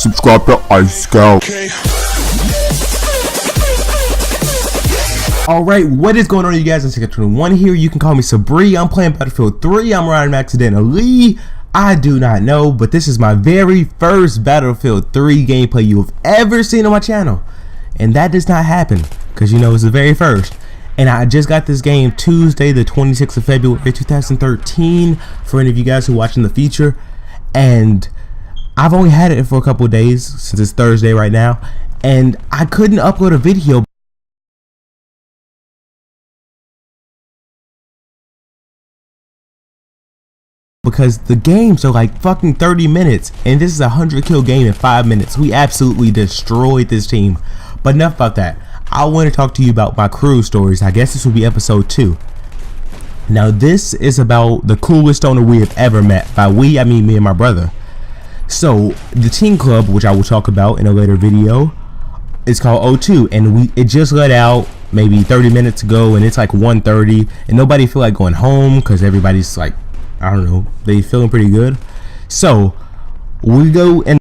subscribe to Ice Scout. Alright, what is going on, you guys? It's Second21 here. You can call me Sabri. I'm playing Battlefield 3. I'm riding accidentally. I do not know, but this is my very first Battlefield 3 gameplay you have ever seen on my channel. And that does not happen, because you know it's the very first. And I just got this game Tuesday, the 26th of February 2013, for any of you guys who are watching the future. And I've only had it for a couple of days, since it's Thursday right now. And I couldn't upload a video because the games are like fucking 30 minutes, and this is a 100 kill game in 5 minutes. We absolutely destroyed this team. But enough about that. I want to talk to you about my crew stories. I guess this will be episode 2. Now this is about the coolest owner we have ever met. By we, I mean me and my brother. So the team club, which I will talk about in a later video, is called O2, and it just let out maybe 30 minutes ago, and it's like 1:30, and nobody feel like going home because everybody's like, I don't know, they feeling pretty good. So we go and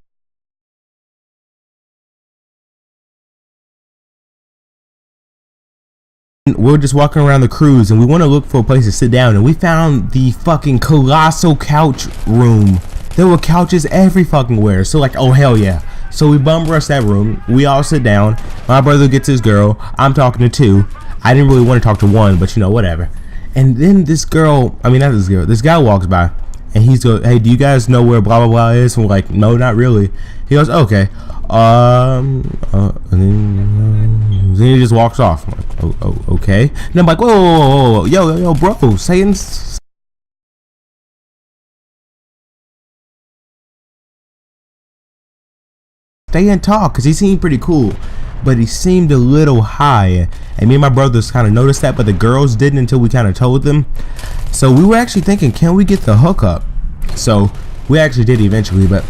we're just walking around the cruise, and we want to look for a place to sit down, and we found the fucking colossal couch room. There were couches every fucking where. So like, oh hell yeah. So we bum rush that room. We all sit down. My brother gets his girl. I'm talking to 2. I didn't really want to talk to 1, but you know, whatever. And then this girl, I mean not this girl, this guy walks by, and he's go, hey, do you guys know where blah blah blah is? And we're like, no, not really. He goes, okay. Then he just walks off. I'm like, oh, okay. And I'm like, whoa, yo, bro, stay and talk, because he seemed pretty cool, but he seemed a little high, and me and my brothers kind of noticed that, but the girls didn't until we kind of told them. So we were actually thinking, can we get the hookup? So we actually did eventually, but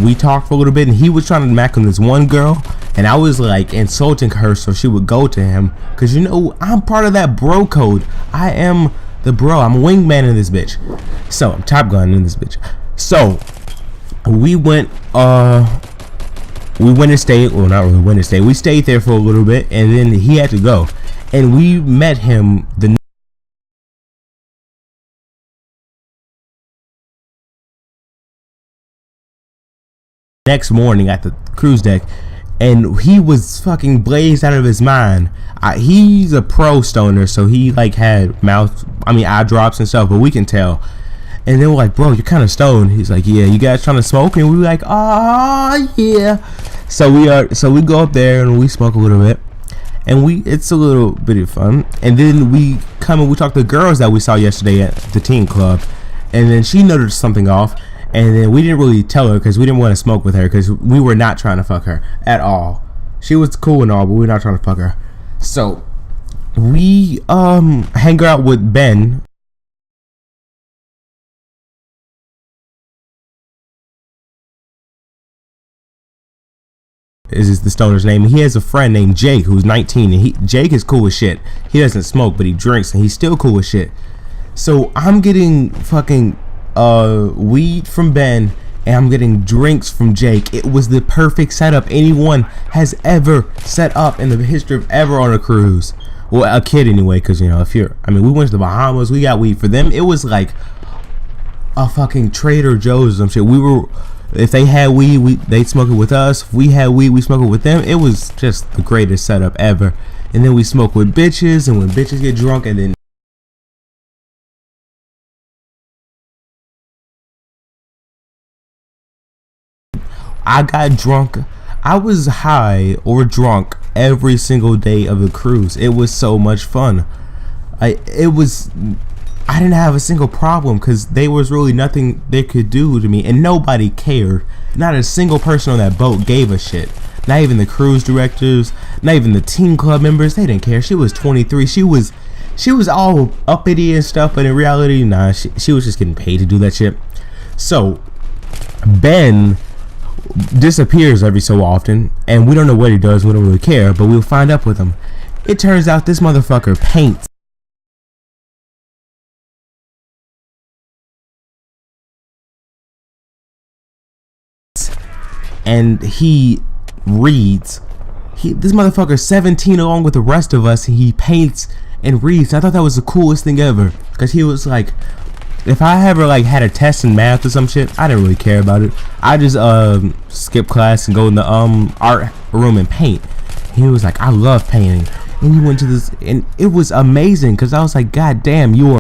we talked for a little bit, and he was trying to mac on this one girl, and I was like insulting her so she would go to him, because you know I'm part of that bro code. I am the bro. I'm a wingman in this bitch. So I'm Top Gun in this bitch. So we went and stayed, well not really went and stayed, we stayed there for a little bit, and then he had to go, and we met him the next morning at the cruise deck, and he was fucking blazed out of his mind. He's a pro stoner, so he like had eye drops and stuff, but we can tell. And then we're like, bro, you're kind of stoned. He's like, yeah, you guys trying to smoke? And we were like, oh yeah. So we go up there and we smoke a little bit, and it's a little bit of fun. And then we come and we talk to the girls that we saw yesterday at the team club, and then she noticed something off, and then we didn't really tell her because we didn't want to smoke with her, because we were not trying to fuck her at all. She was cool and all, but we're not trying to fuck her. So we hang out with Ben. Is the stoner's name. He has a friend named Jake who's 19, and Jake is cool as shit. He doesn't smoke, but he drinks, and he's still cool as shit. So I'm getting fucking weed from Ben, and I'm getting drinks from Jake. It was the perfect setup anyone has ever set up in the history of ever on a cruise. Well, a kid anyway, because you know, we went to the Bahamas, we got weed for them. It was like a fucking Trader Joe's or some shit. If they had weed, they'd smoke it with us. If we had weed, we smoke it with them. It was just the greatest setup ever. And then we smoke with bitches, and when bitches get drunk, and then I got drunk. I was high or drunk every single day of the cruise. It was so much fun. I didn't have a single problem, because there was really nothing they could do to me, and nobody cared. Not a single person on that boat gave a shit. Not even the cruise directors, not even the team club members. They didn't care. She was 23. She was all uppity and stuff, but in reality, nah, she was just getting paid to do that shit. So Ben disappears every so often, and we don't know what he does. We don't really care, but we'll find up with him. It turns out this motherfucker paints. and he reads. This motherfucker's 17 along with the rest of us, and he paints and reads. I thought that was the coolest thing ever, because he was like, if I ever like had a test in math or some shit, I didn't really care about it. I just skip class and go in the art room and paint. He was like, I love painting. And he went to this, and it was amazing, because I was like, God damn, you are